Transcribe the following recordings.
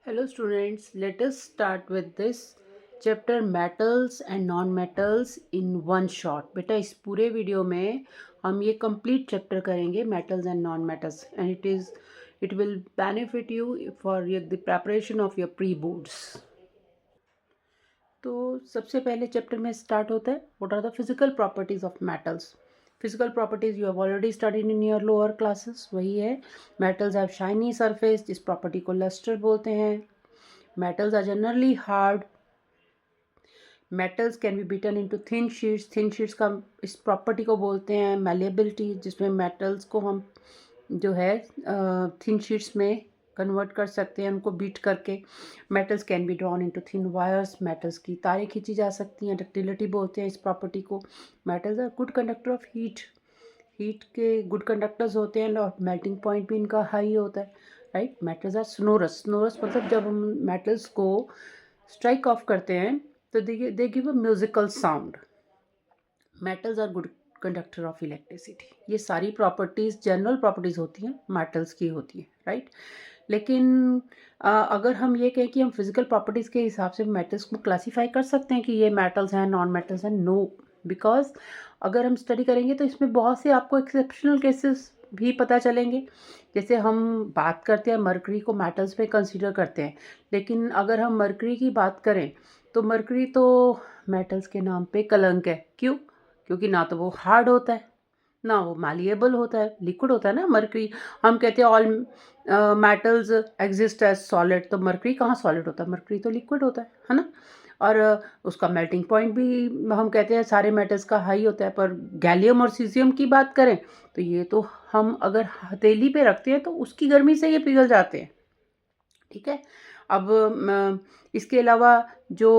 Hello students, let us start with this chapter metals and non-metals in one shot. बेटा इस पूरे video में हम ये complete chapter करेंगे metals and non-metals and it will benefit you for the preparation of your pre-boards. तो सबसे पहले चैप्टर में स्टार्ट होता है what are the physical properties of metals. Physical properties you have already studied in your lower classes. वही है, metals have shiny surface, जिस property को लस्टर बोलते हैं. Metals are generally hard. Metals can be beaten into thin sheets. Thin sheets का इस property को बोलते हैं malleability, जिसमें metals को हम जो है thin sheets में कन्वर्ट कर सकते हैं उनको बीट करके. Metals can be drawn into thin wires. Metals की तारें खींची जा सकती हैं. डक्टिलिटी बोलते हैं इस प्रॉपर्टी को. Metals are good conductor of heat. Heat के गुड कंडक्टर्स होते हैं और मेल्टिंग पॉइंट भी इनका हाई होता है. Right. Metals are sonorous. Sonorous मतलब जब हम मेटल्स को स्ट्राइक ऑफ करते हैं तो they give a musical sound. Metals are good conductor of electricity. ये सारी प्रॉपर्टीज़ जनरल प्रॉपर्टीज़ होती हैं, मेटल्स की होती हैं. राइट. लेकिन अगर हम ये कहें कि हम फिजिकल प्रॉपर्टीज़ के हिसाब से मेटल्स को क्लासीफाई कर सकते हैं कि ये मेटल्स हैं, नॉन मेटल्स हैं, नो. बिकॉज अगर हम स्टडी करेंगे तो इसमें बहुत से आपको एक्सेप्शनल केसेस भी पता चलेंगे. जैसे हम बात करते हैं मरकरी को मेटल्स में कंसीडर करते हैं, लेकिन अगर हम मरकरी की बात करें तो मरकरी तो मेटल्स के नाम पे कलंक है. क्यों? क्योंकि ना तो वो हार्ड होता है ना वो मैलिएबल होता है. लिक्विड होता है ना मरकरी. हम कहते हैं all metals exist as solid, तो मरकरी कहाँ सॉलिड होता है? मरकरी तो लिक्विड होता है ना. और उसका मेल्टिंग पॉइंट भी हम कहते हैं सारे मेटल्स का हाई होता है. पर गैलियम और सीजियम की बात करें तो ये तो हम अगर हथेली पे रखते हैं तो उसकी गर्मी से ये पिघल जाते हैं. ठीक है. अब इसके अलावा जो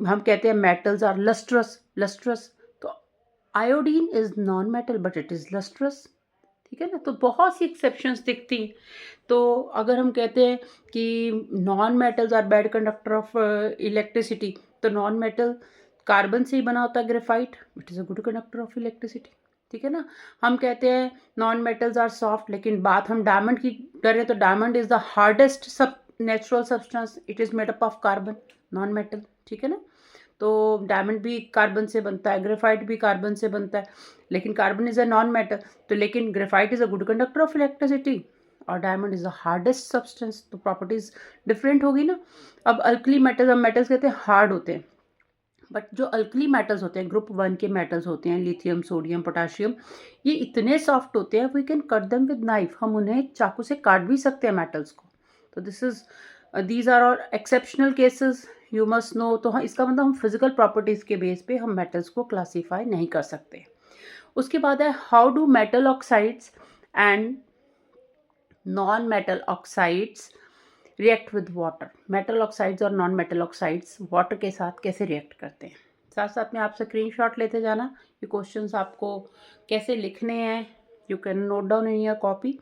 हम कहते हैं मेटल्स आर लस्ट्रस. लस्ट्रस तो iodine is non metal but it is lustrous. ठीक है ना. तो बहुत सी एक्सेप्शंस दिखती हैं. तो अगर हम कहते हैं कि non metals are bad conductor of electricity, तो नॉन मेटल कार्बन से ही बना होता है graphite, it is a good conductor of electricity. ठीक है ना. हम कहते हैं नॉन मेटल्स आर सॉफ्ट, लेकिन बात हम डायमंड की करें तो डायमंड इज़ द हार्डेस्ट सब natural substance. It is made up of carbon, non metal. ठीक है ना. तो डायमंड भी कार्बन से बनता है, ग्रेफाइट भी कार्बन से बनता है, लेकिन carbon is a non metal. तो लेकिन graphite is a good conductor of electricity और diamond is the hardest substance. तो प्रॉपर्टीज़ डिफरेंट होगी ना. अब अल्कली मेटल्स, हम मेटल्स कहते हैं हार्ड होते हैं, बट जो अल्कली मेटल्स होते हैं, ग्रुप 1 के मेटल्स होते हैं, लिथियम, सोडियम, पोटाशियम, ये इतने सॉफ्ट होते हैं we can cut them with knife. हम उन्हें चाकू से काट भी सकते हैं मेटल्स को. तो दीज आर और exceptional cases you must know. तो हाँ, इसका मतलब हम फिजिकल प्रॉपर्टीज़ के बेस पे हम मेटल्स को क्लासीफाई नहीं कर सकते. उसके बाद है how do metal oxides and non metal oxides react with water. Metal oxides और नॉन मेटल ऑक्साइड्स वाटर के साथ कैसे रिएक्ट करते हैं. साथ साथ में आप स्क्रीनशॉट लेते जाना. ये क्वेश्चंस आपको कैसे लिखने हैं you can note down in your copy.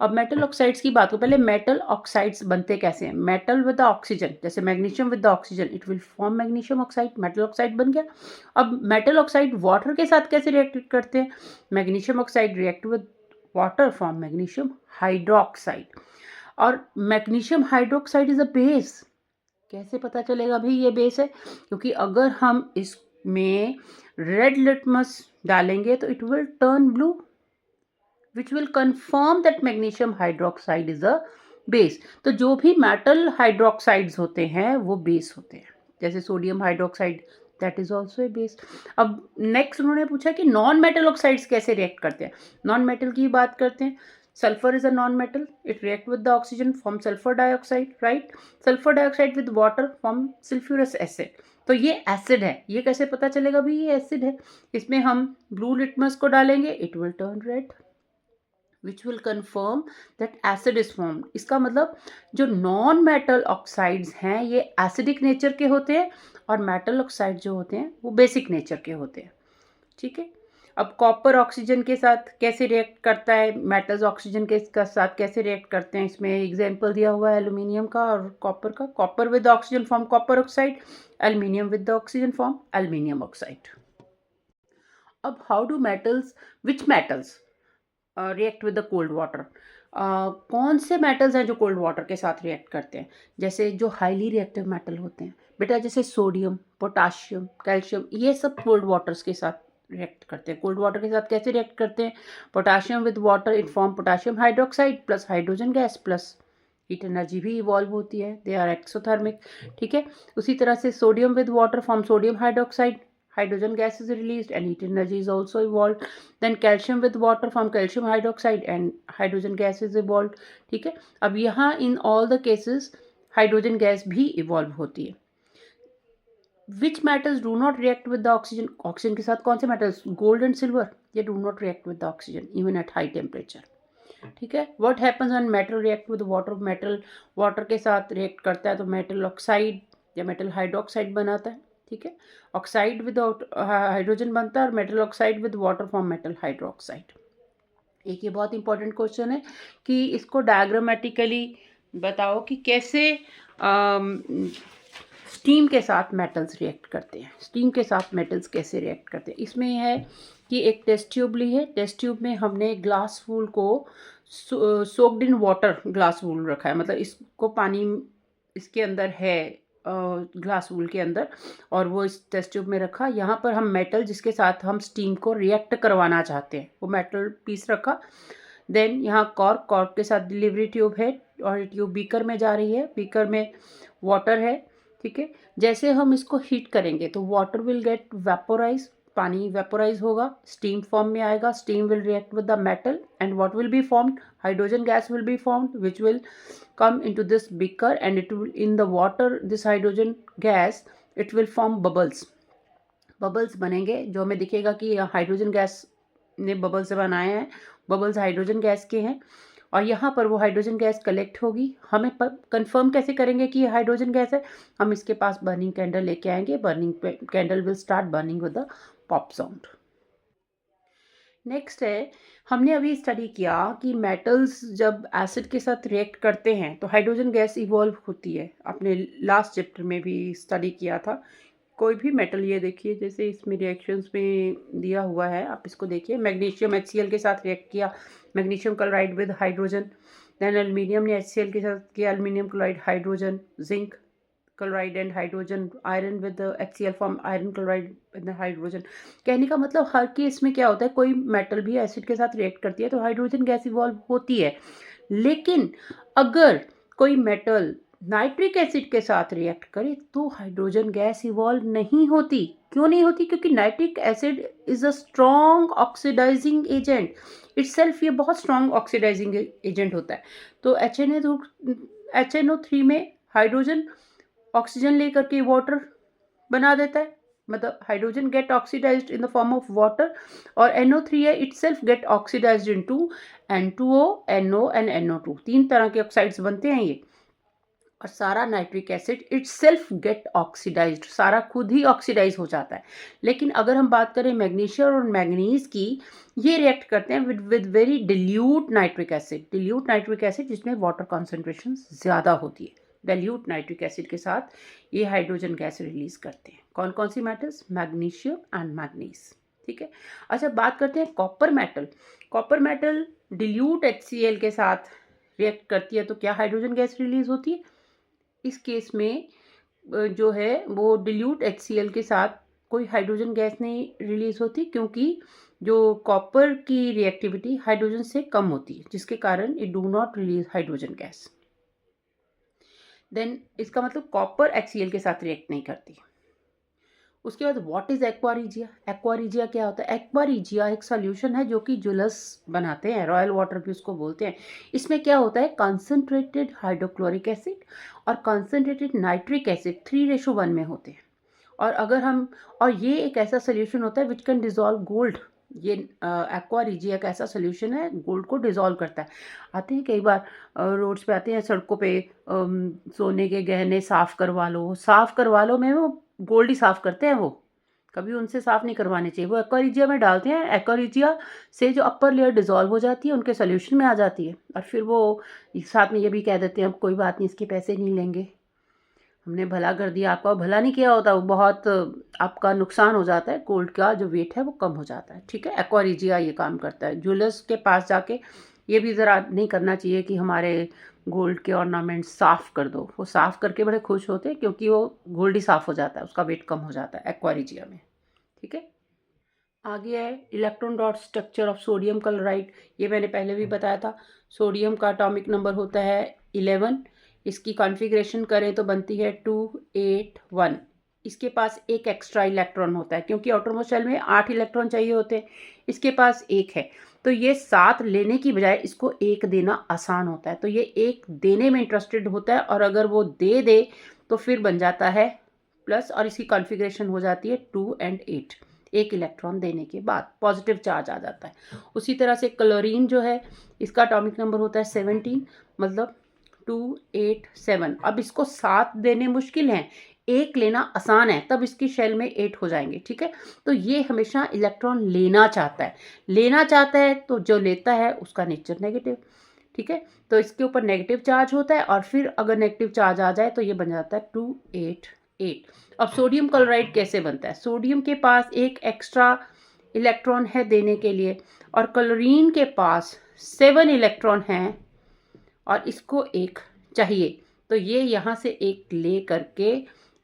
अब मेटल ऑक्साइड्स की बात हो. पहले मेटल ऑक्साइड्स बनते कैसे हैं. मेटल विद द ऑक्सीजन, जैसे magnesium with the oxygen it will form magnesium oxide, metal oxide बन गया. अब मेटल ऑक्साइड वाटर के साथ कैसे रिएक्ट करते हैं. Magnesium oxide react with water form magnesium hydroxide. और magnesium hydroxide is a base. कैसे पता चलेगा भाई ये बेस है? क्योंकि अगर हम इसमें रेड लिटमस डालेंगे तो it will turn blue, which will confirm that magnesium hydroxide is a base. तो जो भी मेटल हाइड्रोक्साइड्स होते हैं वो बेस होते हैं. जैसे sodium hydroxide, that is also a base. अब नेक्स्ट उन्होंने पूछा कि नॉन मेटल ऑक्साइड्स कैसे रिएक्ट करते हैं. नॉन मेटल की बात करते हैं. Sulphur is a non metal, it react with the oxygen form sulphur dioxide. Right. Sulphur dioxide with water form sulphurous acid. तो ये एसिड है. ये कैसे पता चलेगा भाई ये एसिड है. इसमें हम ब्लू लिटमस को डालेंगे, it will turn red, which will confirm that acid is formed. इसका मतलब जो नॉन मेटल ऑक्साइड्स हैं ये एसिडिक नेचर के होते हैं और मेटल ऑक्साइड जो होते हैं वो बेसिक नेचर के होते हैं. ठीक है. अब कॉपर ऑक्सीजन के साथ कैसे रिएक्ट करता है, मेटल्स ऑक्सीजन के साथ कैसे रिएक्ट करते हैं. इसमें एग्जांपल दिया हुआ है एल्यूमिनियम का और कॉपर का. Copper with oxygen form copper oxide, aluminium with oxygen form aluminium oxide. अब how do metals, which metals react with the cold water. कौन से मेटल्स हैं जो कोल्ड वाटर के साथ रिएक्ट करते हैं, जैसे जो हाईली रिएक्टिव मेटल होते हैं बेटा, जैसे सोडियम, पोटाशियम, कैल्शियम, ये सब कोल्ड वाटर्स के साथ रिएक्ट करते हैं। कोल्ड वाटर के साथ कैसे रिएक्ट करते हैं? Potassium with water it form potassium hydroxide plus hydrogen gas plus heat energy भी इवॉल्व होती है, दे आर एक्सोथर्मिक। ठीक है, उसी तरह से sodium with water form sodium hydroxide, hydrogen gas is released and heat energy is also evolved. Then calcium with water from calcium hydroxide and hydrogen gas is evolved. ठीक है, अब यहाँ in all the cases hydrogen gas भी evolve होती है। Which metals do not react with the oxygen? Oxygen के साथ कौन से मेटल्स? गोल्ड एंड सिल्वर, ये do not react with the oxygen even at high temperature. ठीक है, what happens when metal react with water? Metal water के साथ react करता है तो मेटल ऑक्साइड या मेटल हाइड्रोक्साइड बनाता है। ठीक है, ऑक्साइड विदाउट हाइड्रोजन बनता है और metal oxide with water form metal hydroxide. एक ये बहुत इंपॉर्टेंट क्वेश्चन है कि इसको डायग्रामेटिकली बताओ कि कैसे स्टीम के साथ मेटल्स रिएक्ट करते हैं। स्टीम के साथ मेटल्स कैसे रिएक्ट करते हैं, इसमें है कि एक टेस्ट ट्यूब ली है, टेस्ट ट्यूब में हमने ग्लास वूल को soaked in water glass wool रखा है, मतलब इसको पानी इसके अंदर है ग्लास वूल के अंदर, और वो इस टेस्ट ट्यूब में रखा। यहाँ पर हम मेटल जिसके साथ हम स्टीम को रिएक्ट करवाना चाहते हैं वो मेटल पीस रखा। देन यहाँ कॉर्क के साथ डिलीवरी ट्यूब है और ट्यूब बीकर में जा रही है, बीकर में वाटर है। ठीक है, जैसे हम इसको हीट करेंगे तो वाटर विल गेट वेपोराइज, पानी वेपोराइज होगा, स्टीम फॉर्म में आएगा, steam will react with the metal and what will be formed? Hydrogen gas will be formed which will come into this beaker and it will in the water this hydrogen gas it will form bubbles बनेंगे, जो हमें दिखेगा कि hydrogen gas ने bubbles बनाए हैं, bubbles hydrogen gas के हैं और यहाँ पर वो हाइड्रोजन गैस कलेक्ट होगी। हमें कंफर्म कैसे करेंगे कि ये हाइड्रोजन गैस है? हम इसके पास बर्निंग कैंडल लेके आएंगे, burning candle will start burning with the pop sound. Next है, हमने अभी स्टडी किया कि मेटल्स जब एसिड के साथ रिएक्ट करते हैं तो हाइड्रोजन गैस इवॉल्व होती है, आपने लास्ट चैप्टर में भी स्टडी किया था। कोई भी मेटल, ये देखिए जैसे इसमें रिएक्शंस में दिया हुआ है, आप इसको देखिए, मैग्नीशियम HCl के साथ रिएक्ट किया, magnesium chloride with hydrogen. Then aluminium ने HCl के साथ किया, aluminium chloride hydrogen, zinc chloride and hydrogen, iron with HCl form iron chloride with hydrogen. कहने का मतलब हर केस में क्या होता है, कोई मेटल भी एसिड के साथ रिएक्ट करती है तो हाइड्रोजन गैस इवॉल्व होती है। लेकिन अगर कोई मेटल नाइट्रिक एसिड के साथ रिएक्ट करे तो हाइड्रोजन गैस इवॉल्व नहीं होती। क्यों नहीं होती? क्योंकि nitric acid is a strong oxidising agent itself, ये बहुत स्ट्रॉन्ग ऑक्सीडाइजिंग एजेंट होता है। तो HNO3 में हाइड्रोजन ऑक्सीजन लेकर के वाटर बना देता है, मतलब hydrogen get oxidised in the form of water, और NO3 है itself get oxidised into N2O, NO and NO2, 3 तरह के ऑक्साइड्स बनते हैं ये। और सारा nitric acid itself get oxidised, सारा खुद ही ऑक्सीडाइज हो जाता है। लेकिन अगर हम बात करें मैग्नीशियम और मैंगनीज की, ये रिएक्ट करते हैं with very dilute nitric acid जिसमें वाटर कॉन्सेंट्रेशन ज़्यादा होती है। डाइल्यूट नाइट्रिक एसिड के साथ ये हाइड्रोजन गैस रिलीज करते हैं। कौन कौन सी मेटल्स? Magnesium and manganese. ठीक है, अच्छा बात करते हैं copper metal. Copper metal dilute HCl के साथ रिएक्ट करती है तो क्या हाइड्रोजन गैस रिलीज होती है? इस केस में जो है वो डिल्यूट HCl के साथ कोई हाइड्रोजन गैस नहीं रिलीज होती, क्योंकि जो कॉपर की रिएक्टिविटी हाइड्रोजन से कम होती है, जिसके कारण it do not release hydrogen gas. Then इसका मतलब कॉपर HCl के साथ रिएक्ट नहीं करती। उसके बाद व्हाट इज एक्वारिजिया? एक्वारिजिया क्या होता है? एक्वारिजिया एक सॉल्यूशन है जो कि जुलस बनाते हैं, रॉयल वाटर भी उसको बोलते हैं। इसमें क्या होता है, कंसनट्रेटेड हाइड्रोक्लोरिक एसिड और कंसनट्रेटेड नाइट्रिक एसिड 3:1 में होते हैं। और अगर हम, और ये एक ऐसा सोल्यूशन होता है विच कैन डिजॉल्व गोल्ड। ये एक्वारिजिया का ऐसा सोल्यूशन है, गोल्ड को डिजॉल्व करता है। आते हैं कई बार रोड्स पे आते हैं, सड़कों पे सोने के गहने साफ़ करवा लो में वो गोल्ड ही साफ़ करते हैं, वो कभी उनसे साफ़ नहीं करवाने चाहिए। वो एक्वारिजिया में डालते हैं, एक्वारिजिया से जो अपर लेयर डिजॉल्व हो जाती है उनके सोल्यूशन में आ जाती है, और फिर वो साथ में ये भी कह देते हैं अब कोई बात नहीं, इसके पैसे नहीं लेंगे, हमने भला कर दिया आपका। भला नहीं किया होता, वो बहुत आपका नुकसान हो जाता है, गोल्ड का जो वेट है वो कम हो जाता है। ठीक है, एक्वारिजिया ये काम करता है, ज्वेलर्स के पास जाके ये भी ज़रा नहीं करना चाहिए कि हमारे गोल्ड के ऑर्नामेंट साफ़ कर दो। वो साफ़ करके बड़े खुश होते हैं क्योंकि वो गोल्ड ही साफ़ हो जाता है, उसका वेट कम हो जाता है एक्वारिजिया में। ठीक है। आगे है electron dot structure of sodium chloride. ये मैंने पहले भी बताया था। सोडियम का एटॉमिक नंबर होता है 11। इसकी कॉन्फ़िगरेशन करें तो बनती है 281। इसके पास एक एक्स्ट्रा इलेक्ट्रॉन होता है क्योंकि आउटरमोस्ट शेल में 8 इलेक्ट्रॉन चाहिए होते हैं, इसके पास एक है। तो ये 7 लेने की बजाय इसको एक देना आसान होता है, तो ये एक देने में इंटरेस्टेड होता है और अगर वो दे दे तो फिर बन जाता है प्लस और इसकी कॉन्फ़िगरेशन हो जाती है 2 और 8। एक इलेक्ट्रॉन देने के बाद पॉजिटिव चार्ज आ जाता है। उसी तरह से क्लोरीन जो है इसका एटॉमिक नंबर होता है 17, मतलब 287। अब इसको 7 देने मुश्किल हैं, एक लेना आसान है, तब इसकी शेल में 8 हो जाएंगे। ठीक है, तो ये हमेशा इलेक्ट्रॉन लेना चाहता है। लेना चाहता है तो जो लेता है उसका नेचर नेगेटिव। ठीक है, तो इसके ऊपर नेगेटिव चार्ज होता है और फिर अगर नेगेटिव चार्ज आ जाए तो ये बन जाता है 288। अब सोडियम क्लोराइड कैसे बनता है? सोडियम के पास एक एक्स्ट्रा इलेक्ट्रॉन है देने के लिए और क्लोरीन के पास 7 इलेक्ट्रॉन हैं और इसको एक चाहिए, तो ये यहाँ से एक ले करके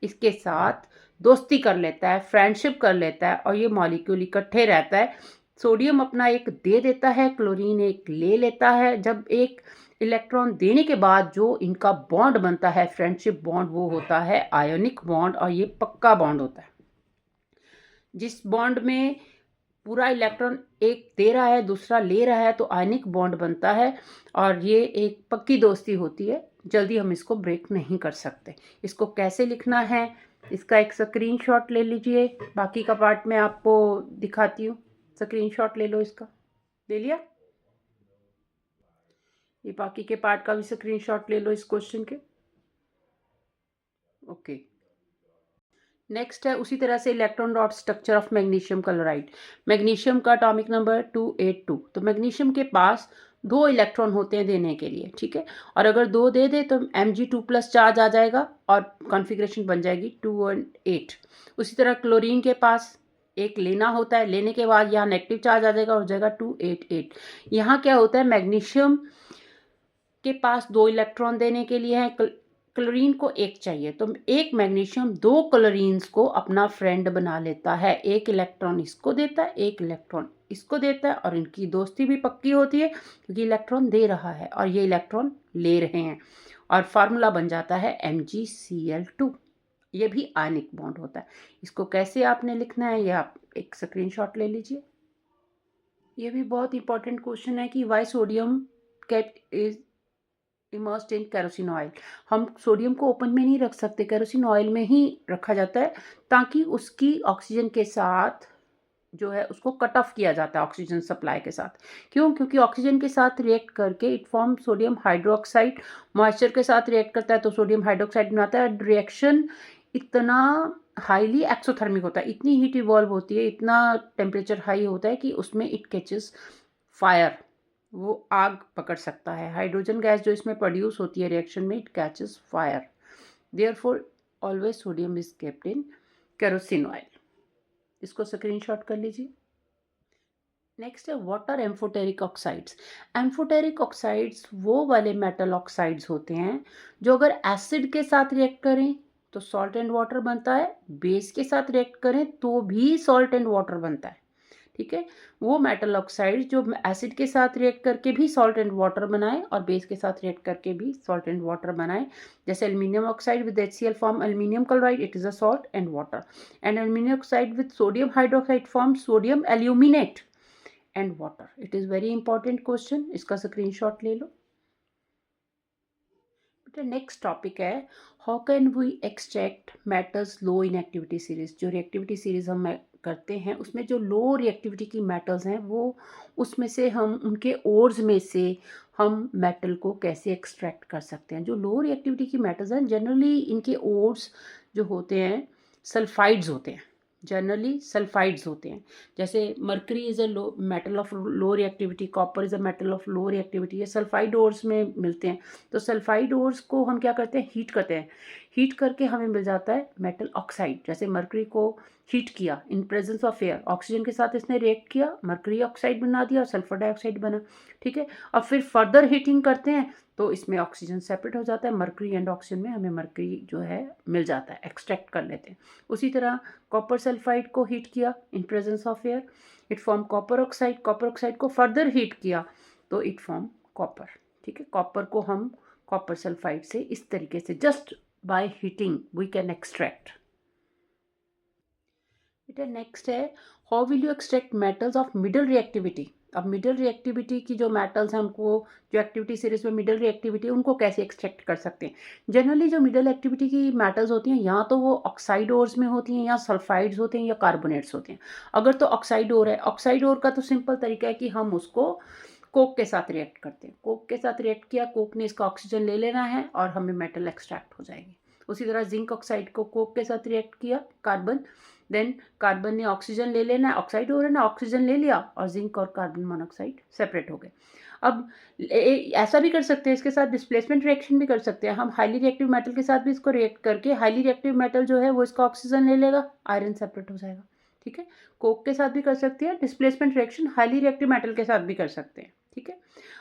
इसके साथ दोस्ती कर लेता है, फ्रेंडशिप कर लेता है और ये मॉलिक्यूल इकट्ठे रहता है। सोडियम अपना एक दे देता है, क्लोरीन एक ले लेता है। जब एक इलेक्ट्रॉन देने के बाद जो इनका बॉन्ड बनता है, फ्रेंडशिप बॉन्ड, वो होता है आयोनिक बॉन्ड और ये पक्का बॉन्ड होता है। जिस बॉन्ड में पूरा इलेक्ट्रॉन एक दे रहा है दूसरा ले रहा है तो आयनिक बॉन्ड बनता है और ये एक पक्की दोस्ती होती है, जल्दी हम इसको ब्रेक नहीं कर सकते। इसको कैसे लिखना है इसका एक स्क्रीनशॉट ले लीजिए, बाकी का पार्ट मैं आपको दिखाती हूँ। स्क्रीनशॉट ले लो, इसका ले लिया? ये बाकी के पार्ट का भी स्क्रीनशॉट ले लो इस क्वेश्चन के। ओके, नेक्स्ट है उसी तरह से electron dot structure of magnesium chloride. Magnesium का एटॉमिक नंबर 282। तो मैग्नीशियम के पास 2 इलेक्ट्रॉन होते हैं देने के लिए। ठीक है, और अगर 2 दे दे तो Mg2+ चार्ज आ जाएगा और कॉन्फ़िगरेशन बन जाएगी 2 और 8। उसी तरह क्लोरीन के पास एक लेना होता है, लेने के बाद यहाँ नेगेटिव चार्ज आ जाएगा, हो जाएगा 288। यहाँ क्या होता है, मैग्नीशियम के पास 2 इलेक्ट्रॉन देने के लिए है, क्लोरीन को एक चाहिए, तो एक मैग्नीशियम 2 क्लोरीन्स को अपना फ्रेंड बना लेता है। एक इलेक्ट्रॉन इसको देता है, एक इलेक्ट्रॉन इसको देता है और इनकी दोस्ती भी पक्की होती है क्योंकि इलेक्ट्रॉन दे रहा है और ये इलेक्ट्रॉन ले रहे हैं और फार्मूला बन जाता है MgCl2। ये भी आयनिक बॉन्ड होता है। इसको कैसे आपने लिखना है ये आप एक स्क्रीनशॉट ले लीजिए। ये भी बहुत इंपॉर्टेंट क्वेश्चन है कि why sodium kept is immersed in kerosene oil. हम सोडियम को ओपन में नहीं रख सकते, केरोसिन ऑयल में ही रखा जाता है ताकि उसकी ऑक्सीजन के साथ जो है उसको कट ऑफ किया जाता है ऑक्सीजन सप्लाई के साथ। क्यों? क्योंकि ऑक्सीजन के साथ रिएक्ट करके it form sodium hydroxide, moisture के साथ रिएक्ट करता है तो सोडियम हाइड्रोक्साइड बनाता है। रिएक्शन इतना हाईली एक्सोथर्मिक होता है, इतनी हीट इवॉल्व होती है, इतना टेम्परेचर हाई होता है कि उसमें इट कैचेस फायर, वो आग पकड़ सकता है। हाइड्रोजन गैस जो इसमें प्रोड्यूस होती है रिएक्शन में, it catches fire. Therefore always sodium is kept in kerosene oil. इसको स्क्रीनशॉट कर लीजिए। नेक्स्ट है water amphoteric oxides. Amphoteric oxides वो वाले मेटल ऑक्साइड्स होते हैं जो अगर एसिड के साथ रिएक्ट करें तो सॉल्ट एंड वाटर बनता है, बेस के साथ रिएक्ट करें तो भी सॉल्ट एंड वाटर बनता है। ठीक है, वो मेटल ऑक्साइड जो एसिड के साथ रिएक्ट करके भी सॉल्ट एंड वाटर बनाए और बेस के साथ रिएक्ट करके भी सॉल्ट एंड वाटर बनाए, जैसे aluminium oxide with HCl form aluminium chloride, it is a salt and water. And aluminium oxide with sodium hydroxide form sodium aluminate and water. It is very important question, इसका screenshot ले लो। Next topic है how can we extract metals low in activity series. जो reactivity series हम करते हैं उसमें जो लो रिएक्टिविटी की मेटल्स हैं वो उसमें से हम उनके ओर्स में से हम मेटल को कैसे एक्सट्रैक्ट कर सकते हैं। जो लो रिएक्टिविटी की मेटल्स हैं जनरली इनके ओर्स जो होते हैं सल्फाइड्स होते हैं, जनरली सल्फाइड्स होते हैं। जैसे mercury is a low metal of low reactivity, copper is a metal of low reactivity, ये सल्फाइड ओर्स में मिलते हैं। तो सल्फाइड ओर्स को हम क्या करते हैं, हीट करते हैं, हीट करके हमें मिल जाता है मेटल ऑक्साइड। जैसे मर्करी को हीट किया इन प्रेजेंस ऑफ एयर, ऑक्सीजन के साथ इसने रिएक्ट किया, मरकरी ऑक्साइड बना दिया और सल्फर डाइऑक्साइड बना। ठीक है, अब फिर फर्दर हीटिंग करते हैं तो इसमें ऑक्सीजन सेपरेट हो जाता है, मरकरी एंड ऑक्सीजन में हमें मरकरी जो है मिल जाता है, एक्सट्रैक्ट कर लेते हैं। उसी तरह कॉपर सल्फाइड को हीट किया इन presence of air, it form copper oxide, copper oxide को फर्दर हीट किया तो इट फॉर्म कॉपर। ठीक है, कॉपर को हम कॉपर सल्फाइड से इस तरीके से just by heating we can extract. बेटा नेक्स्ट है, how will you extract metals of middle reactivity. अब मिडल रिएक्टिविटी की जो मेटल्स हैं उनको, जो एक्टिविटी सीरीज में मिडल रिएक्टिविटी उनको कैसे एक्सट्रैक्ट कर सकते हैं। जनरली जो मिडल एक्टिविटी की मेटल्स होती हैं या तो वो ऑक्साइड ओर्स में होती हैं या सल्फाइड्स होते हैं या कार्बोनेट्स होते हैं। अगर तो ऑक्साइड ओर है, ऑक्साइड ओर का तो सिंपल तरीका है कि हम उसको कोक के साथ रिएक्ट करते हैं, कोक के साथ रिएक्ट किया, कोक ने इसका ऑक्सीजन ले लेना है और हमें मेटल एक्सट्रैक्ट हो जाएगी। उसी तरह जिंक ऑक्साइड को कोक के साथ रिएक्ट किया, कार्बन, देन कार्बन ने ऑक्सीजन ले लेना है, ऑक्साइड हो रहा है ना, ऑक्सीजन ले लिया और जिंक और कार्बन मोनोऑक्साइड सेपरेट हो गए। अब ऐसा भी कर सकते हैं, इसके साथ डिस्प्लेसमेंट रिएक्शन भी कर सकते हैं हम, हाईली रिएक्टिव मेटल के साथ भी इसको रिएक्ट करके हाईली रिएक्टिव मेटल जो है वो इसका ऑक्सीजन ले लेगा, आयरन सेपरेट हो जाएगा। ठीक है, कोक के साथ भी कर सकते हैं, displacement reaction highly reactive metal के साथ भी कर सकते हैं। ठीक है,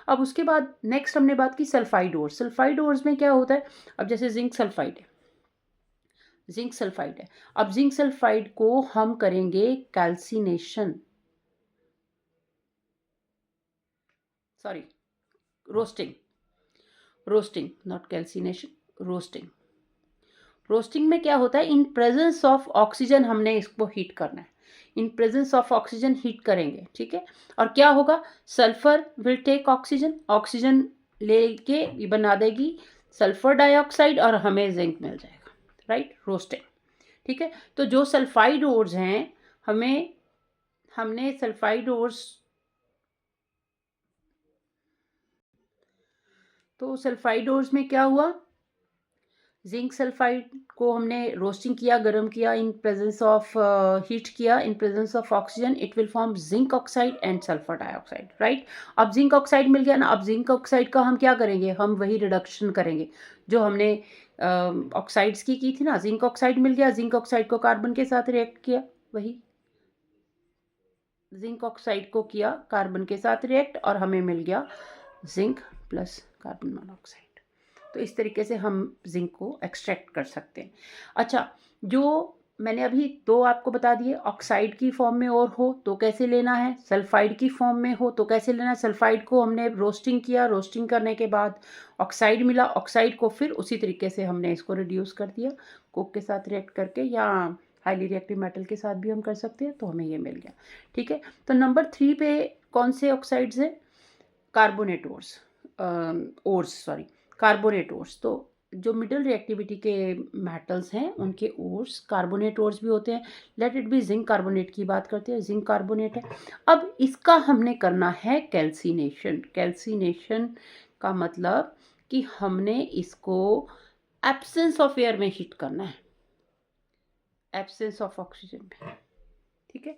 अब उसके बाद नेक्स्ट हमने बात की सल्फाइड ओर्स। सल्फाइड ओर्स में क्या होता है, अब जैसे जिंक सल्फाइड है, जिंक सल्फाइड है, अब जिंक सल्फाइड को हम करेंगे calcination, sorry roasting, roasting not calcination, roasting. Roasting में क्या होता है, इन प्रेजेंस ऑफ ऑक्सीजन हमने इसको हीट करना है, in presence of oxygen heat करेंगे। ठीक है, और क्या होगा, sulphur will take oxygen, oxygen लेके बना देगी सल्फर डाइऑक्साइड और हमें जिंक मिल जाएगा, राइट, रोस्टिंग। ठीक है, तो जो सल्फाइड ओर्स हैं, हमने सल्फाइड ओर्स, तो सल्फाइड ओर्स में क्या हुआ, जिंक सल्फाइड को हमने रोस्टिंग किया, गर्म किया, इन प्रेजेंस ऑफ हीट किया, इन presence of oxygen, it will form zinc oxide and sulphur dioxide, right. अब जिंक ऑक्साइड मिल गया ना, अब जिंक ऑक्साइड का हम क्या करेंगे, हम वही रिडक्शन करेंगे जो हमने ऑक्साइड्स की थी ना। जिंक ऑक्साइड मिल गया, जिंक ऑक्साइड को कार्बन के साथ रिएक्ट किया, वही जिंक ऑक्साइड को किया कार्बन के साथ रिएक्ट और हमें मिल गया जिंक प्लस कार्बन मोनोऑक्साइड। तो इस तरीके से हम जिंक को एक्सट्रैक्ट कर सकते हैं। अच्छा, जो मैंने अभी दो आपको बता दिए, ऑक्साइड की फॉर्म में और हो तो कैसे लेना है, सल्फाइड की फॉर्म में हो तो कैसे लेना है। सल्फाइड को हमने रोस्टिंग किया, रोस्टिंग करने के बाद ऑक्साइड मिला, ऑक्साइड को फिर उसी तरीके से हमने इसको रिड्यूस कर दिया कोक के साथ रिएक्ट करके, या हाईली रिएक्टिव मेटल के साथ भी हम कर सकते हैं, तो हमें ये मिल गया। ठीक है, तो नंबर 3 पे कौन से ऑक्साइड्स हैं, कार्बोनेट ओर्स, कार्बोनेट ओर्स। तो जो मिडल रिएक्टिविटी के मेटल्स हैं उनके ओर्स कार्बोनेट ओर्स भी होते हैं। Let it be zinc carbonate की बात करते हैं, जिंक कार्बोनेट है। अब इसका हमने करना है कैल्सिनेशन। कैल्सिनेशन का मतलब कि हमने इसको एब्सेंस ऑफ एयर में हीट करना है, एब्सेंस ऑफ ऑक्सीजन में। ठीक है,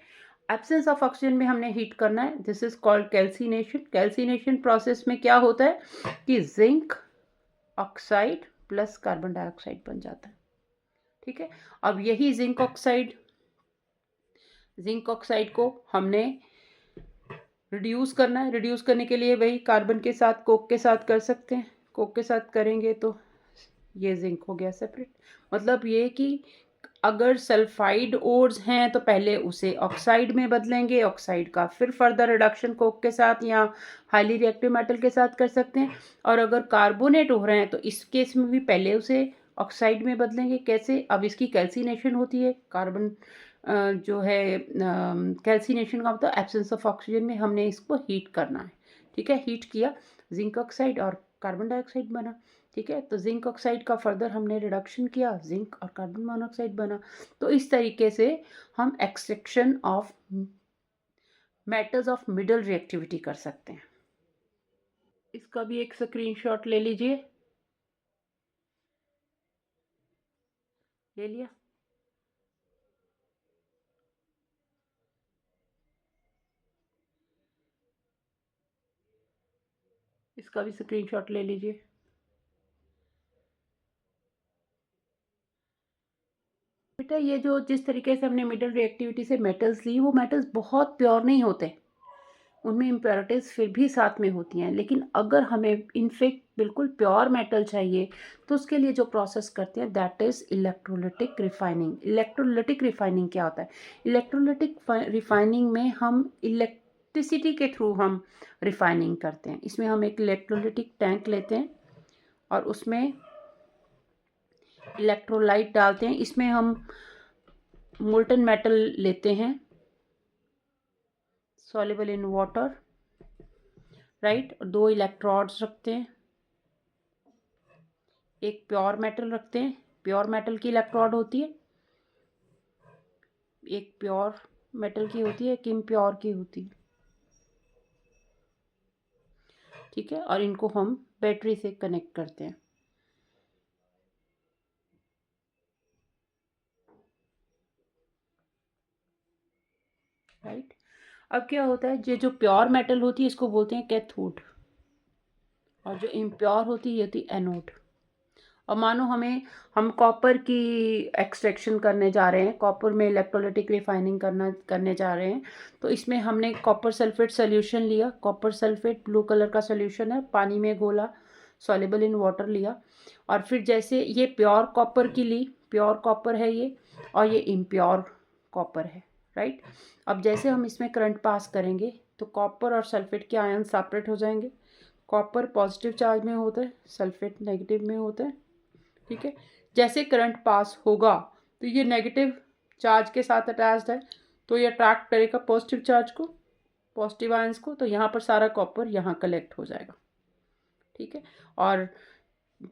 एब्सेंस ऑफ ऑक्सीजन में हमने हीट करना है, this is called calcination. Calcination process में क्या होता है कि zinc oxide plus carbon dioxide बन जाता है। ठीक है, अब यही जिंक ऑक्साइड को हमने रिड्यूस करना है। रिड्यूस करने के लिए वही कार्बन के साथ कोक के साथ कर सकते हैं, कोक के साथ करेंगे तो ये जिंक हो गया सेपरेट। मतलब ये कि अगर सल्फाइड ओर्स हैं तो पहले उसे ऑक्साइड में बदलेंगे, ऑक्साइड का फिर फर्दर रिडक्शन कोक के साथ या हाईली रिएक्टिव मेटल के साथ कर सकते हैं। और अगर कार्बोनेट हो रहे हैं तो इस केस में भी पहले उसे ऑक्साइड में बदलेंगे। कैसे, अब इसकी कैल्सिनेशन होती है, कार्बन जो है कैल्सिनेशन का मतलब एब्सेंस ऑफ ऑक्सीजन में हमने इसको हीट करना है। ठीक है, हीट किया, जिंक ऑक्साइड और कार्बन डाइऑक्साइड बना। ठीक है, तो जिंक ऑक्साइड का फर्दर हमने रिडक्शन किया, जिंक और कार्बन मोनोऑक्साइड बना। तो इस तरीके से हम extraction of metals of middle reactivity कर सकते हैं। इसका भी एक स्क्रीनशॉट ले लीजिए, ले लिया। इसका भी स्क्रीनशॉट ले लीजिए। बेटा ये जो जिस तरीके से हमने मिडल रिएक्टिविटी से मेटल्स ली, वो मेटल्स बहुत प्योर नहीं होते, उनमें इम्प्योरिटीज़ फिर भी साथ में होती हैं। लेकिन अगर हमें इनफेक्ट बिल्कुल प्योर मेटल चाहिए तो उसके लिए जो प्रोसेस करते हैं that is electrolytic refining. Electrolytic refining क्या होता है? इलेक्ट्रोलिटिक रिफाइनिंग में हम इलेक्ट्रिसिटी के थ्रू हम रिफाइनिंग करते हैं। इसमें हम एक इलेक्ट्रोलिटिक टैंक लेते हैं और उसमें इलेक्ट्रोलाइट डालते हैं। इसमें हम मोल्टन मेटल लेते हैं सॉल्युबल इन वाटर, राइट। और 2 इलेक्ट्रोड्स रखते हैं, एक प्योर मेटल रखते हैं, प्योर मेटल की इलेक्ट्रोड होती है, एक प्योर मेटल की होती है, एक इम्प्योर की होती है, ठीक है। और इनको हम बैटरी से कनेक्ट करते हैं, राइट। अब क्या होता है, ये जो प्योर मेटल होती है इसको बोलते हैं कैथोड, और जो इम्प्योर होती है ये होती है एनोड। और मानो हम कॉपर की एक्सट्रैक्शन करने जा रहे हैं, कॉपर में इलेक्ट्रोलिटिक रिफाइनिंग करने जा रहे हैं, तो इसमें हमने कॉपर सल्फेट सोल्यूशन लिया। कॉपर सल्फेट ब्लू कलर का सोल्यूशन है, पानी में घोला, सॉल्युबल इन वाटर लिया। और फिर जैसे ये प्योर कॉपर की ली, प्योर कॉपर है ये, और ये इम्प्योर कॉपर है, राइट। अब जैसे हम इसमें करंट पास करेंगे तो कॉपर और सल्फेट के आयन सेपरेट हो जाएंगे। कॉपर पॉजिटिव चार्ज में होता है, सल्फेट नेगेटिव में होता है, ठीक है। जैसे करंट पास होगा तो ये नेगेटिव चार्ज के साथ अटैच्ड है, तो ये अट्रैक्ट करेगा पॉजिटिव चार्ज को, पॉजिटिव आयंस को, तो यहाँ पर सारा कॉपर यहाँ कलेक्ट हो जाएगा, ठीक है। और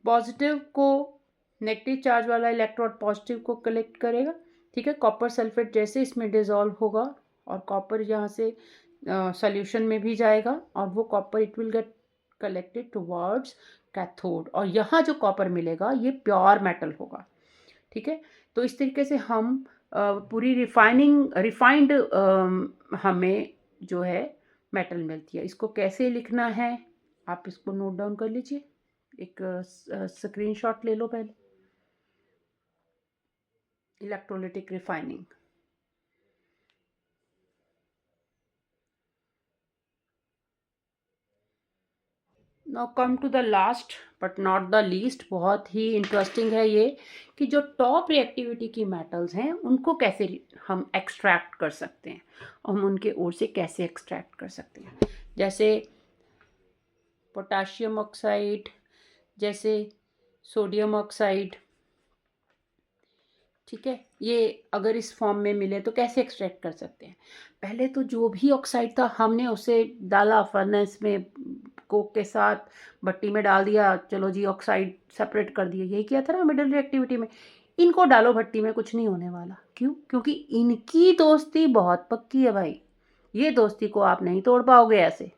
पॉजिटिव को नेगेटिव चार्ज वाला इलेक्ट्रोड पॉजिटिव को कलेक्ट करेगा, ठीक है। कॉपर सल्फेट जैसे इसमें डिजॉल्व होगा और कॉपर यहाँ से सॉल्यूशन में भी जाएगा, और वो copper it will get collected towards cathode, और यहाँ जो कॉपर मिलेगा ये प्योर मेटल होगा, ठीक है। तो इस तरीके से हम पूरी रिफाइंड हमें जो है मेटल मिलती है। इसको कैसे लिखना है आप इसको नोट डाउन कर लीजिए, एक स्क्रीनशॉट ले लो पहले। Electrolytic refining. Now come to the last but not the least, बहुत ही इंटरेस्टिंग है ये, कि जो टॉप रिएक्टिविटी की मेटल्स हैं उनको कैसे हम एक्सट्रैक्ट कर सकते हैं, हम उनके ओर से कैसे एक्सट्रैक्ट कर सकते हैं। जैसे पोटाशियम ऑक्साइड, जैसे सोडियम ऑक्साइड, ठीक है। ये अगर इस फॉर्म में मिले तो कैसे एक्सट्रैक्ट कर सकते हैं? पहले तो जो भी ऑक्साइड था हमने उसे डाला फर्नेस में, कोक के साथ भट्टी में डाल दिया, चलो जी ऑक्साइड सेपरेट कर दिया, यही किया था ना मिडल रिएक्टिविटी में। इनको डालो भट्टी में, कुछ नहीं होने वाला। क्यों? क्योंकि इनकी दोस्ती बहुत पक्की है भाई, ये दोस्ती को आप नहीं तोड़ पाओगे ऐसे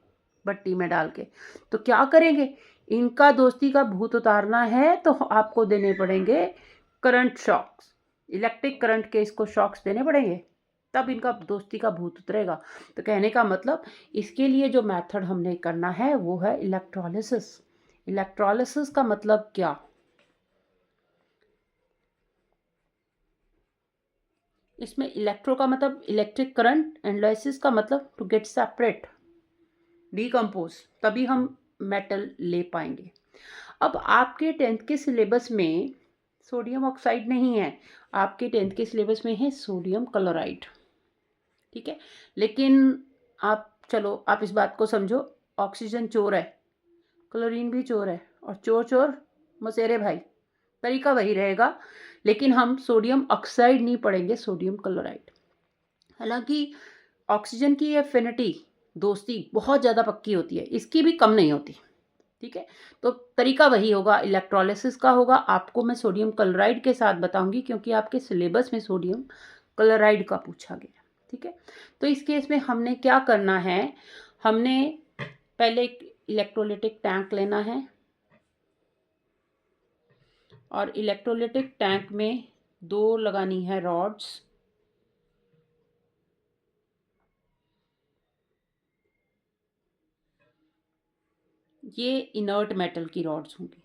भट्टी में डाल के। तो क्या करेंगे, इनका दोस्ती का भूत उतारना है तो आपको देने पड़ेंगे करंट शॉक्स, इलेक्ट्रिक करंट के इसको शॉक्स देने पड़ेंगे, तब इनका दोस्ती का भूत उतरेगा। तो कहने का मतलब इसके लिए जो मेथड हमने करना है वो है इलेक्ट्रोलिसिस। इलेक्ट्रोलिसिस का मतलब क्या? इसमें इलेक्ट्रो का मतलब इलेक्ट्रिक करंट, एंड लाइसिस का मतलब टू गेट सेपरेट, डीकम्पोज, तभी हम मेटल ले पाएंगे। अब आपके 10th के सिलेबस में सोडियम ऑक्साइड नहीं है, आपके 10th के सिलेबस में है सोडियम क्लोराइड, ठीक है। लेकिन आप चलो आप इस बात को समझो, ऑक्सीजन चोर है, क्लोरीन भी चोर है, और चोर चोर मसेरे भाई, तरीका वही रहेगा। लेकिन हम सोडियम ऑक्साइड नहीं पढ़ेंगे, सोडियम क्लोराइड। हालांकि ऑक्सीजन की एफिनिटी, दोस्ती बहुत ज़्यादा पक्की होती है, इसकी भी कम नहीं होती, ठीक है। तो तरीका वही होगा, इलेक्ट्रोलिसिस का होगा। आपको मैं सोडियम क्लोराइड के साथ बताऊंगी क्योंकि आपके सिलेबस में सोडियम क्लोराइड का पूछा गया, ठीक है। तो इस केस में हमने क्या करना है, हमने पहले एक इलेक्ट्रोलिटिक टैंक लेना है, और इलेक्ट्रोलिटिक टैंक में 2 लगानी है रॉड्स, ये इनर्ट मेटल की रॉड्स होंगी,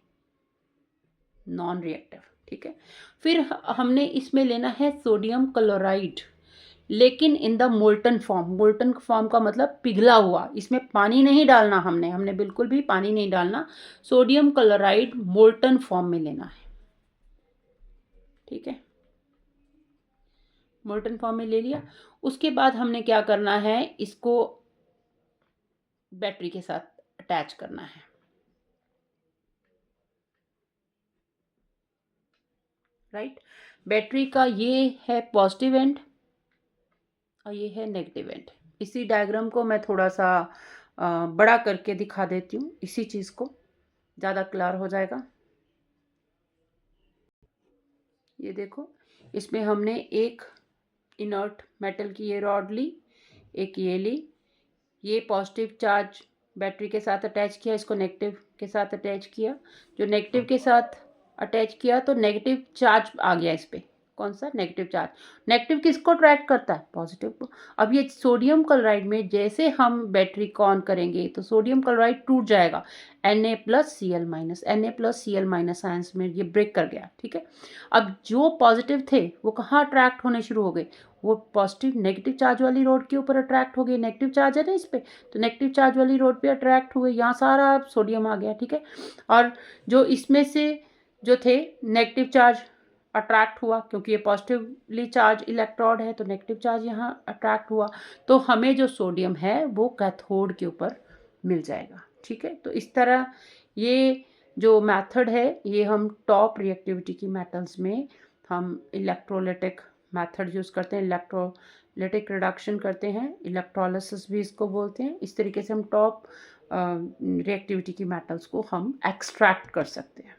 नॉन रिएक्टिव, ठीक है। फिर हमने इसमें लेना है सोडियम क्लोराइड, लेकिन in the molten form. Molten form का मतलब पिघला हुआ, इसमें पानी नहीं डालना, हमने बिल्कुल भी पानी नहीं डालना। सोडियम क्लोराइड मोल्टन फॉर्म में लेना है, ठीक है। मोल्टन फॉर्म में ले लिया। उसके बाद हमने क्या करना है, इसको बैटरी के साथ अटैच करना है, राइट। बैटरी का ये है पॉजिटिव एंड और ये है नेगेटिव एंड। इसी डायग्राम को मैं थोड़ा सा बड़ा करके दिखा देती हूँ, इसी चीज़ को ज़्यादा क्लियर हो जाएगा। ये देखो, इसमें हमने एक इनर्ट मेटल की ये रॉड ली, एक ये ली, ये पॉजिटिव चार्ज बैटरी के साथ अटैच किया, इसको नेगेटिव के साथ अटैच किया। जो नेगेटिव के साथ अटैच किया तो नेगेटिव चार्ज आ गया इस पर। कौन सा? Negative charge. नेगेटिव किसको अट्रैक्ट करता है? पॉजिटिव को। अब ये सोडियम क्लोराइड में जैसे हम बैटरी को ऑन करेंगे तो सोडियम क्लोराइड टूट जाएगा, Na+Cl-, Na+Cl- आयंस में ये ब्रेक कर गया, ठीक है। अब जो पॉजिटिव थे वो कहाँ अट्रैक्ट होने शुरू हो गए? वो पॉजिटिव नेगेटिव चार्ज वाली रोड के ऊपर अट्रैक्ट हो गए। नेगेटिव चार्ज है ना इस पे, तो नेगेटिव चार्ज वाली रोड पे अट्रैक्ट हुए, यहाँ सारा सोडियम आ गया, ठीक है। और जो इसमें से जो थे नेगेटिव चार्ज अट्रैक्ट हुआ, क्योंकि ये पॉजिटिवली चार्ज इलेक्ट्रोड है तो नेगेटिव चार्ज यहाँ अट्रैक्ट हुआ, तो हमें जो सोडियम है वो कैथोड के ऊपर मिल जाएगा, ठीक है। तो इस तरह ये जो मेथड है ये हम टॉप रिएक्टिविटी की मेटल्स में हम इलेक्ट्रोलिटिक मेथड यूज़ करते हैं, इलेक्ट्रोलिटिक रिडक्शन करते हैं, इलेक्ट्रोलिसिस भी इसको बोलते हैं। इस तरीके से हम टॉप रिएक्टिविटी की मेटल्स को हम एक्सट्रैक्ट कर सकते हैं।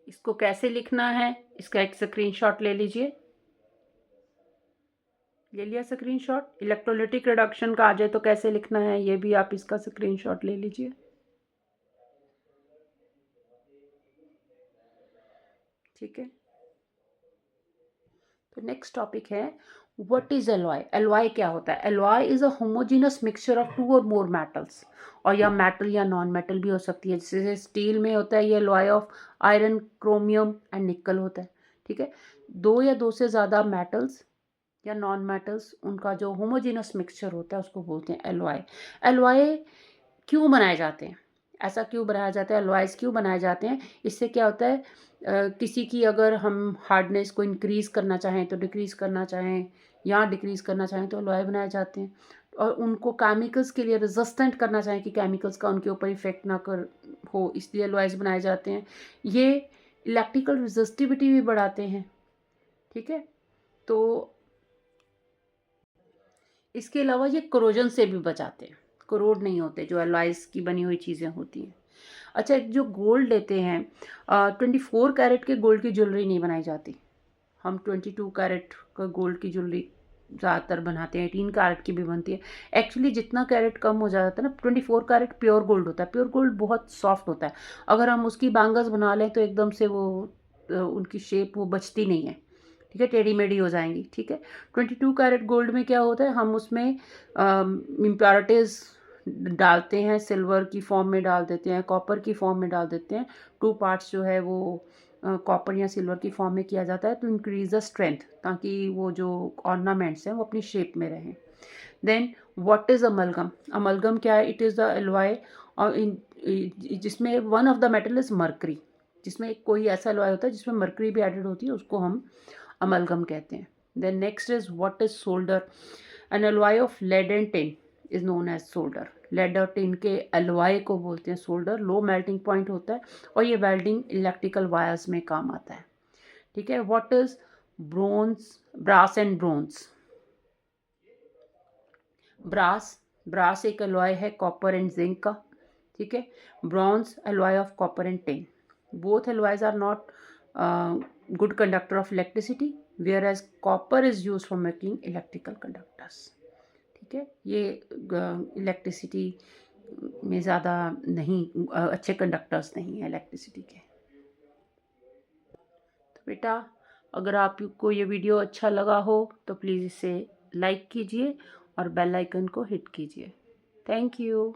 इसको कैसे लिखना है, इसका एक स्क्रीनशॉट ले लीजिए। ले लिया स्क्रीनशॉट? इलेक्ट्रोलिटिक रिडक्शन का आ जाए तो कैसे लिखना है ये भी आप इसका स्क्रीनशॉट ले लीजिए, ठीक है। तो नेक्स्ट टॉपिक है व्हाट इज एलॉय। एलॉय क्या होता है? Alloy is a homogeneous mixture of 2 और मोर मेटल्स, और या मेटल या नॉन मेटल भी हो सकती है। जैसे स्टील में होता है ये alloy of iron, chromium and निकल होता है, ठीक है। 2 या 2 से ज़्यादा मेटल्स या नॉन मेटल्स, उनका जो होमोजेनस मिक्सचर होता है उसको बोलते हैं एलॉय। एलॉय क्यों बनाए जाते हैं? ऐसा क्यों बनाया जाता है? एलॉयज क्यों बनाए जाते हैं? इससे क्या होता है, किसी की अगर हम हार्डनेस को इंक्रीज़ करना चाहें तो डिक्रीज़ करना चाहें, या डिक्रीज़ करना चाहें तो एलॉय बनाए जाते हैं। और उनको केमिकल्स के लिए रेजिस्टेंट करना चाहें कि केमिकल्स का उनके ऊपर इफेक्ट ना कर हो, इसलिए एलॉयज बनाए जाते हैं। ये इलेक्ट्रिकल रेजिस्टिविटी भी बढ़ाते हैं, ठीक है। तो इसके अलावा ये कोरोजन से भी बचाते हैं, कोरोड नहीं होते जो एलॉयज की बनी हुई चीज़ें होती हैं। अच्छा, जो गोल्ड लेते हैं, 24 कैरेट के गोल्ड की ज्वेलरी नहीं बनाई जाती। हम 22 कैरेट का गोल्ड की ज्वेलरी ज़्यादातर बनाते हैं, 18 कैरेट की भी बनती है। एक्चुअली जितना कैरेट कम हो जाता है ना, 24 कैरेट प्योर गोल्ड होता है। प्योर गोल्ड बहुत सॉफ्ट होता है, अगर हम उसकी बैंगल्स बना लें तो एकदम से वो उनकी शेप वो बचती नहीं है, ठीक है, टेढ़ी मेढ़ी हो जाएंगी, ठीक है। 22 कैरेट गोल्ड में क्या होता है, हम उसमें इम्प्योरिटीज़ डालते हैं, सिल्वर की फॉर्म में डाल देते हैं, कॉपर की फॉर्म में डाल देते हैं। 2 पार्ट्स जो है वो कॉपर या सिल्वर की फॉर्म में किया जाता है, तो इंक्रीज द स्ट्रेंथ, ताकि वो जो ऑर्नामेंट्स हैं वो अपनी शेप में रहें। Then what is amalgam? Amalgam क्या है? इट इज़ द एलॉय और जिसमें one of the metal is mercury, जिसमें कोई ऐसा एलॉय होता है जिसमें मर्करी भी एडेड होती है, उसको हम अमलगम कहते हैं। Then next is what is solder? An alloy of lead and tin is known as solder. Lead और टिन के एलॉय को बोलते हैं सोल्डर। लो मेल्टिंग पॉइंट होता है और ये वेल्डिंग इलेक्ट्रिकल वायर्स में काम आता है, ठीक है। What is bronze? Brass and bronze. Brass एक एलॉय है कॉपर एंड जिंक का, ठीक है। Bronze alloy of copper and tin. Both alloys are not good conductor of electricity, whereas copper is used for making electrical conductors, ठीक है। ये electricity में ज़्यादा नहीं, अच्छे कंडक्टर्स नहीं है इलेक्ट्रिसिटी के। तो बेटा, अगर आपको ये वीडियो अच्छा लगा हो तो प्लीज़ इसे लाइक कीजिए और बेल आइकन को हिट कीजिए। Thank you.